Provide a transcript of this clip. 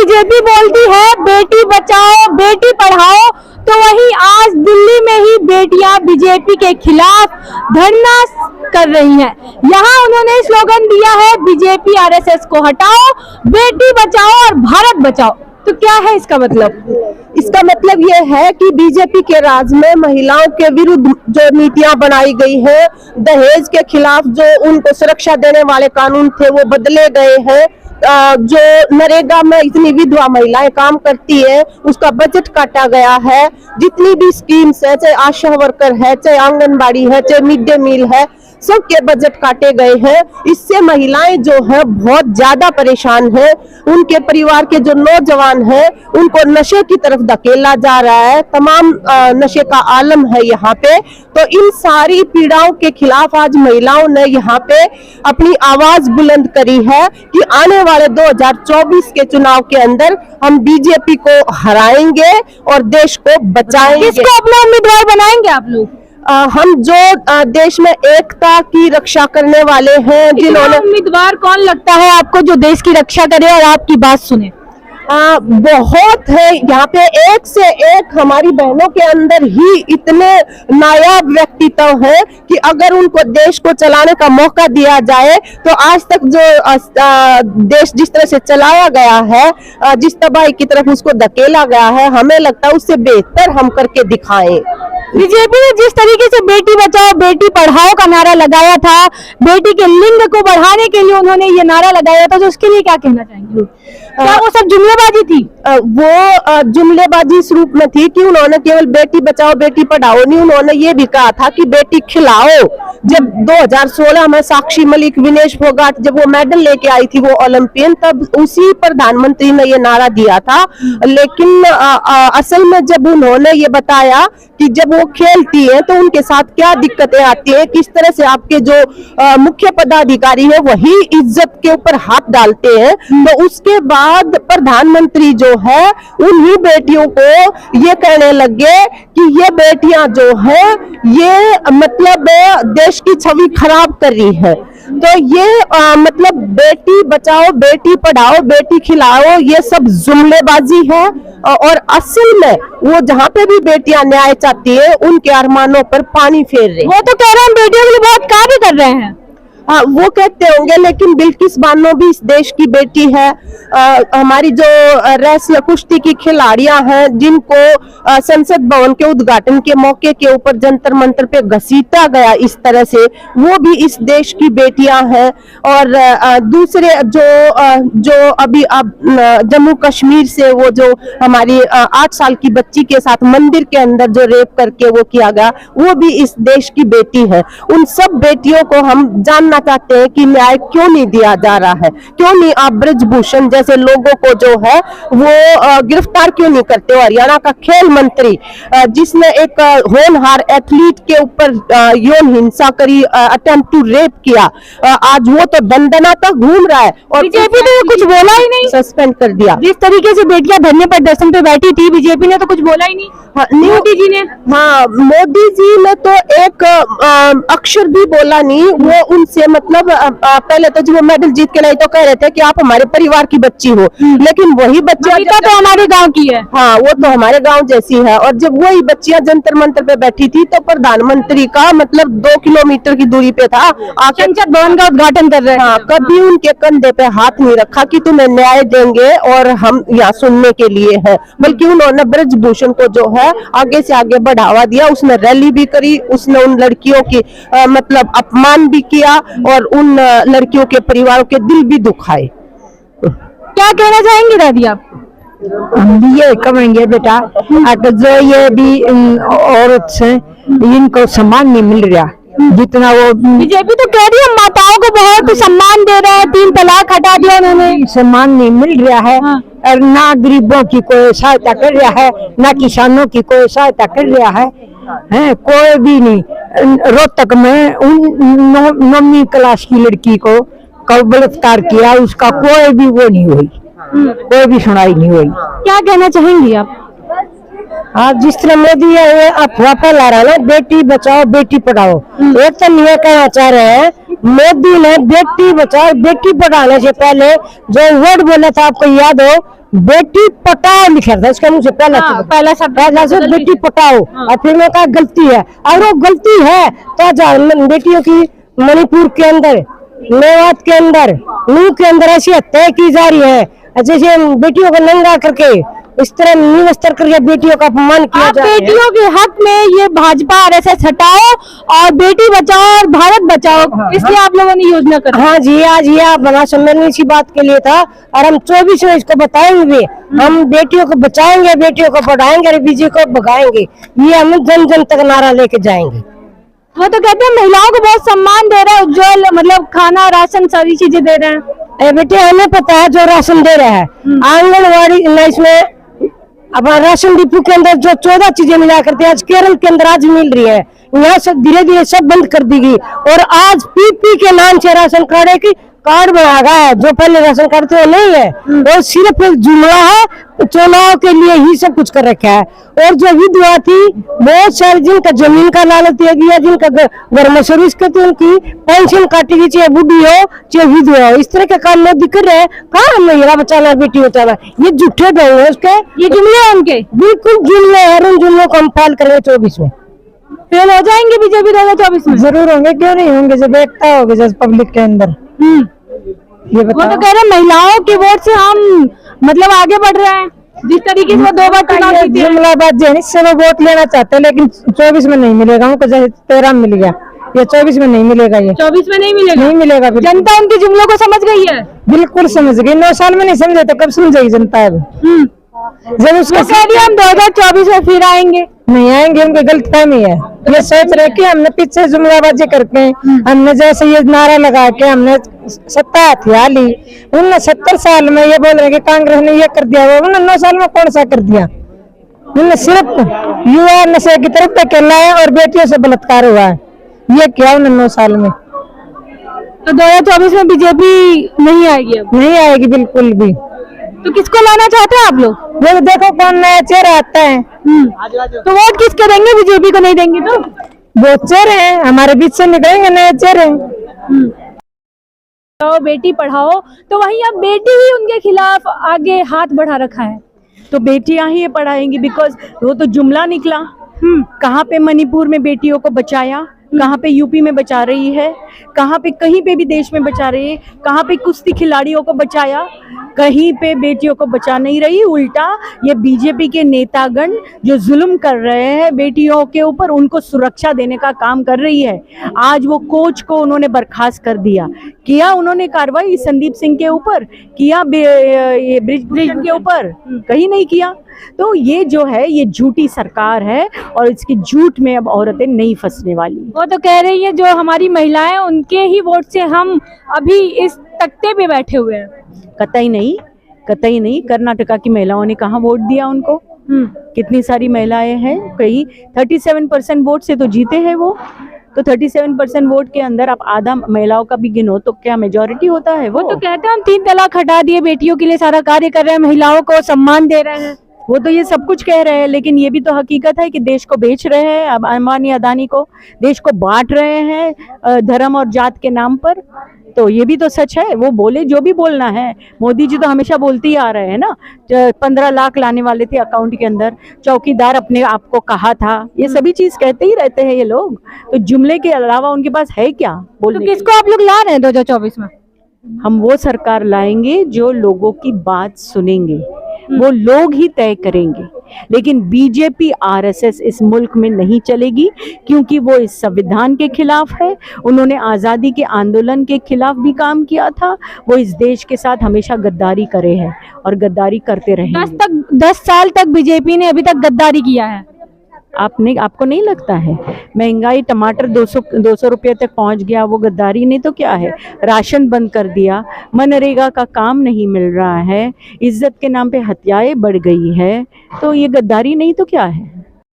BJP बोलती है बेटी बचाओ बेटी पढ़ाओ, तो वहीं आज दिल्ली में ही बेटियां बीजेपी के खिलाफ धरना कर रही हैं। यहाँ उन्होंने स्लोगन दिया है बीजेपी आरएसएस को हटाओ, बेटी बचाओ और भारत बचाओ। तो क्या है इसका मतलब? इसका मतलब ये है कि बीजेपी के राज में महिलाओं के विरुद्ध जो नीतियां बनाई गई है, दहेज के खिलाफ जो उनको सुरक्षा देने वाले कानून थे वो बदले गए हैं। जो नरेगा में इतनी विधवा महिलाएं काम करती है उसका बजट काटा गया है। जितनी भी स्कीम्स है, चाहे आशा वर्कर है, चाहे आंगनबाड़ी है, चाहे मिड डे मील है, सबके बजट काटे गए हैं। इससे महिलाएं जो है बहुत ज्यादा परेशान है। उनके परिवार के जो नौजवान हैं उनको नशे की तरफ धकेला जा रहा है। तमाम नशे का आलम है यहाँ पे। तो इन सारी पीड़ाओं के खिलाफ आज महिलाओं ने यहाँ पे अपनी आवाज बुलंद करी है कि आने वाले 2024 के चुनाव के अंदर हम बीजेपी को हराएंगे और देश को बचाएंगे। किसको अपना उम्मीदवार बनाएंगे आप लोग? हम जो देश में एकता की रक्षा करने वाले हैं, जिन्होंने उम्मीदवार कौन लगता है आपको जो देश की रक्षा करे और आपकी बात सुने? बहुत है यहाँ पे, एक से एक हमारी बहनों के अंदर ही इतने नायाब व्यक्तित्व है कि अगर उनको देश को चलाने का मौका दिया जाए तो आज तक जो देश जिस तरह से चलाया गया है, जिस तबाही की तरफ उसको धकेला गया है, हमें लगता है उससे बेहतर हम करके दिखाएं। बीजेपी ने जिस तरीके से बेटी बचाओ बेटी पढ़ाओ का नारा लगाया था, बेटी के लिंग को बढ़ाने के लिए उन्होंने ये नारा लगाया था, तो उसके लिए क्या कहना चाहेंगे? क्या वो सब जुमलेबाजी थी? वो जुमलेबाजी इस रूप में थी कि उन्होंने केवल बेटी बचाओ बेटी पढ़ाओ नहीं, उन्होंने ये भी कहा था कि बेटी खिलाओ। जब 2016 में साक्षी मलिक, विनेश फोगाट जब वो मेडल लेके आई थी वो ओलंपियन, तब उसी प्रधानमंत्री ने ये नारा दिया था। लेकिन असल में जब उन्होंने ये बताया कि जब वो खेलती है तो उनके साथ क्या दिक्कतें आती है, किस तरह से आपके जो मुख्य पदाधिकारी है वही इज्जत के ऊपर हाथ डालते हैं, तो उसके बाद प्रधानमंत्री जो है उन्हीं बेटियों को ये कहने लगे कि ये बेटियां जो है ये मतलब देश की छवि खराब कर रही है। तो ये मतलब बेटी बचाओ बेटी पढ़ाओ बेटी खिलाओ ये सब जुमलेबाजी है। और असल में वो जहाँ पे भी बेटियां न्याय चाहती है उनके अरमानों पर पानी फेर रहे। वो तो कह रहे हैं बेटियों के लिए बहुत कार्य कर रहे हैं। हाँ, वो कहते होंगे, लेकिन बिल्किस बानो भी इस देश की बेटी है। हमारी जो रेसलर कुश्ती की खिलाड़ियां हैं जिनको संसद भवन के उद्घाटन के मौके के ऊपर जंतर मंतर पे घसीटा गया इस तरह से, वो भी इस देश की बेटियां हैं। और दूसरे जो अभी अब जम्मू कश्मीर से वो जो हमारी 8 साल की बच्ची के साथ मंदिर के अंदर जो रेप करके वो किया गया, वो भी इस देश की बेटी है। उन सब बेटियों को हम जानना चाहते हैं कि न्याय क्यों नहीं दिया जा रहा है, क्यों नहीं आप ब्रजभूषण जैसे लोगों को जो है वो गिरफ्तार क्यों नहीं करते हो। हरियाणा का खेल मंत्री जिसने एक होनहार एथलीट के ऊपर यौन हिंसा करी, अटेम्प्ट टू रेप किया, आज वो तो दंदना तक घूम रहा है और बीजेपी ने कुछ बोला ही नहीं, सस्पेंड कर दिया। जिस तरीके से बेटियां धरने प्रदर्शन पे बैठी थी बीजेपी ने तो कुछ बोला ही नहीं। मोदी जी ने, हाँ, मोदी जी ने तो एक अक्षर भी बोला नहीं। वो उनसे मतलब पहले तो जब वो मेडल जीत के लाई तो कह रहे थे कि आप हमारे परिवार की बच्ची हो, लेकिन वही बच्चियां तो हमारे गांव की है। हाँ, वो तो हमारे गांव जैसी है। और जब वही बच्चियां जंतर मंतर पे बैठी थी तो प्रधानमंत्री का मतलब 2 किलोमीटर की दूरी पे था, संसद भवन का उद्घाटन कर रहे हैं। हाँ, कभी उनके कंधे पे हाथ नहीं रखा कि तुम्हें न्याय देंगे और हम यहाँ सुनने के लिए है, बल्कि उन्होंने ब्रजभूषण को जो है आगे से आगे बढ़ावा दिया। उसने रैली भी करी, उसने उन लड़कियों की मतलब अपमान भी किया और उन लड़कियों के परिवारों के दिल भी दुखाए। क्या कहना चाहेंगे दादी आप? हम भी ये कहेंगे बेटा, अगर जो ये भी औरत से इनको सम्मान नहीं मिल रहा जितना वो बीजेपी तो कह रही है माताओं को बहुत सम्मान दे रहा है, 3 तलाक हटा दिया उन्होंने, सम्मान नहीं मिल रहा है। और ना गरीबों की कोई सहायता कर रहा है, ना किसानों की कोई सहायता कर रहा है, कोई भी नहीं। रोहतक में उन 9वीं क्लास की लड़की को बलात्कार किया, उसका कोई भी वो नहीं हुई, कोई भी सुनाई नहीं हुई। क्या कहना चाहेंगी आप? हाँ, जिस तरह मोदी अफवाह फैला रहा है ना बेटी बचाओ बेटी पढ़ाओ, एक तो ये कहना चाह रहे हैं मोदी ने बेटी बचाओ बेटी पढ़ाने से पहले जो वर्ड बोला था आपको याद हो, बेटी पटाओ लिखा था इसका मुझे पहला शब्द बेटी पटाओ। और फिर मैं कहा गलती है, और वो गलती है तो बेटियों की मणिपुर के अंदर, मेवात के अंदर, नूह के अंदर ऐसी हत्या की जा रही है, जैसे बेटियों को नंगा करके इस तरह निवस्त्र करके बेटियों का अपमान किया जा रहा है। बेटियों के हक में ये भाजपा RSS हटाओ और बेटी बचाओ और भारत बचाओ, इसलिए आप लोगों ने योजना कर। हाँ जी, आज ये आप बड़ा सम्मेलन इसी बात के लिए था और हम 24 में इसको बताएंगे भी। हम बेटियों को बचाएंगे, बेटियों को पढ़ाएंगे और बीजेपी को भगाएंगे, ये हम जन जन तक नारा लेके जाएंगे। वो तो कहते हैं महिलाओं को बहुत सम्मान दे रहे हैं, उज्जवल मतलब खाना राशन सारी चीजें दे रहे हैं। बेटे हमें पता है जो राशन दे रहे हैं, आंगनबाड़ी इसमें अब राशन डिपो के अंदर जो 14 चीजें मिला करते हैं, आज केरल के अंदर आज मिल रही है, यहाँ सब धीरे धीरे सब बंद कर दी गई। और आज पीपी के नाम से राशन कार्ड बना गया है, जो पहले राशन कार्ड थे वो नहीं है, वो सिर्फ एक जुमला है, चुनाव के लिए ही सब कुछ कर रखा है। और जो विधवा थी बहुत सारे जिनका जमीन का लालच दिया गया, जिनका घर में सर्विस करते उनकी पेंशन काटी गई, चाहे बुढ़ी हो चाहे विधवा हो, इस तरह का काम मोदी कर रहे हैं। कहाँ महिला बचाना बेटी बचाना, ये झूठे ढंग है उसके, ये जुमले हैं उनके, बिल्कुल जुमले हैं। उन जुमलों को हम फाइल करेंगे 24 में, फेल हो जाएंगे बीजेपी 2024 में। जरूर होंगे, क्यों नहीं होंगे, जब एकता होगी जब पब्लिक के अंदर। ये वो तो कह रहे हैं महिलाओं के वोट से हम मतलब आगे बढ़ रहे हैं, जिस तरीके से वो 2 बार चुनाव जीते हैं। जुमलाबाज है, इससे वो वोट लेना चाहते हैं, लेकिन 24 में नहीं मिलेगा उनको, जैसे 13 में मिल गया, ये 24 में नहीं मिलेगा, ये 24 में नहीं मिलेगा, नहीं मिलेगा। जनता उनके जुमलों को समझ गई है, बिल्कुल समझ गई। 9 साल में नहीं समझे तो कब समझेगी जनता अब। जब उसका कह दिया हम 2024 में फिर आएंगे, नहीं आएंगे, उनकी गलतफहमी है। ये सोच रहे कि हमने पीछे जुमलाबाजी करके, हमने जैसे ये नारा लगा के हमने सत्ता हथिया ली, उन्होंने 70 साल में ये बोल रहे कि कांग्रेस ने ये कर दिया, वो 9 साल में कौन सा कर दिया। उन्होंने सिर्फ युवा नशे की तरफ धकेला है और बेटियों से बलात्कार हुआ है, ये किया उन्होंने 9 साल में। तो 2024 में बीजेपी नहीं आएगी, अब नहीं आएगी बिल्कुल भी। तो किसको लाना चाहते हैं आप लोग? वो देखो कौन नया चेहरा आता है। तो वोट किसके देंगे? बीजेपी को नहीं देंगे तो बहुत चेहरे हैं हमारे बीच से निकलेंगे, नए चेहरे। तो बेटी पढ़ाओ, तो वहीं अब बेटी ही उनके खिलाफ आगे हाथ बढ़ा रखा है। तो बेटियां ही ये पढ़ाएंगी, बिकॉज वो तो जुमला निकला। कहाँ पे मणिपुर में बेटियों को बचाया, कहाँ पे यूपी में बचा रही है, कहाँ पे कहीं पे भी देश में बचा रही है, कहाँ पे कुश्ती खिलाड़ियों को बचाया, कहीं पे बेटियों को बचा नहीं रही। उल्टा ये बीजेपी के नेतागण जो जुल्म कर रहे हैं बेटियों के ऊपर, उनको सुरक्षा देने का काम कर रही है। आज वो कोच को उन्होंने बर्खास्त कर दिया, किया उन्होंने कार्रवाई संदीप सिंह के ऊपर, किया ब्रिजभूषण के ऊपर, कहीं नहीं किया। तो ये जो है ये झूठी सरकार है और इसकी झूठ में अब औरतें नहीं फंसने वाली। वो तो कह रही है जो हमारी महिलाएं उनके ही वोट से हम अभी इस तख्ते पे बैठे हुए हैं। कतई नहीं, कतई नहीं। कर्नाटका की महिलाओं ने कहाँ वोट दिया उनको? कितनी सारी महिलाएं हैं, कहीं 37% वोट से तो जीते हैं वो। तो 37% वोट के अंदर आप आधा महिलाओं का भी गिनो तो क्या मेजॉरिटी होता है? वो तो कहते हैं हम 3 तलाक हटा दिए, बेटियों के लिए सारा कार्य कर रहे हैं, महिलाओं को सम्मान दे रहे हैं। वो तो ये सब कुछ कह रहे हैं, लेकिन ये भी तो हकीकत है कि देश को बेच रहे हैं। अब अंबानी अदानी को देश को बांट रहे हैं धर्म और जात के नाम पर। तो ये भी तो सच है, वो बोले जो भी बोलना है। मोदी जी तो हमेशा बोलते ही आ रहे हैं ना, 15 लाख लाने वाले थे अकाउंट के अंदर, चौकीदार अपने आप को कहा था, ये सभी चीज कहते ही रहते हैं ये लोग। तो जुमले के अलावा उनके पास है क्या बोलने? तो किसको आप लोग ला रहे हैं 2024 में? हम वो सरकार लाएंगे जो लोगों की बात सुनेंगे, वो लोग ही तय करेंगे। लेकिन बीजेपी आरएसएस इस मुल्क में नहीं चलेगी, क्योंकि वो इस संविधान के खिलाफ है। उन्होंने आज़ादी के आंदोलन के खिलाफ भी काम किया था। वो इस देश के साथ हमेशा गद्दारी करे हैं और गद्दारी करते रहे। 10 साल तक बीजेपी ने अभी तक गद्दारी किया है। आपको नहीं लगता है? महंगाई, टमाटर 200 रुपये तक पहुंच गया, वो गद्दारी नहीं तो क्या है? राशन बंद कर दिया, मनरेगा का काम नहीं मिल रहा है, इज्जत के नाम पे हत्याएं बढ़ गई है, तो ये गद्दारी नहीं तो क्या है?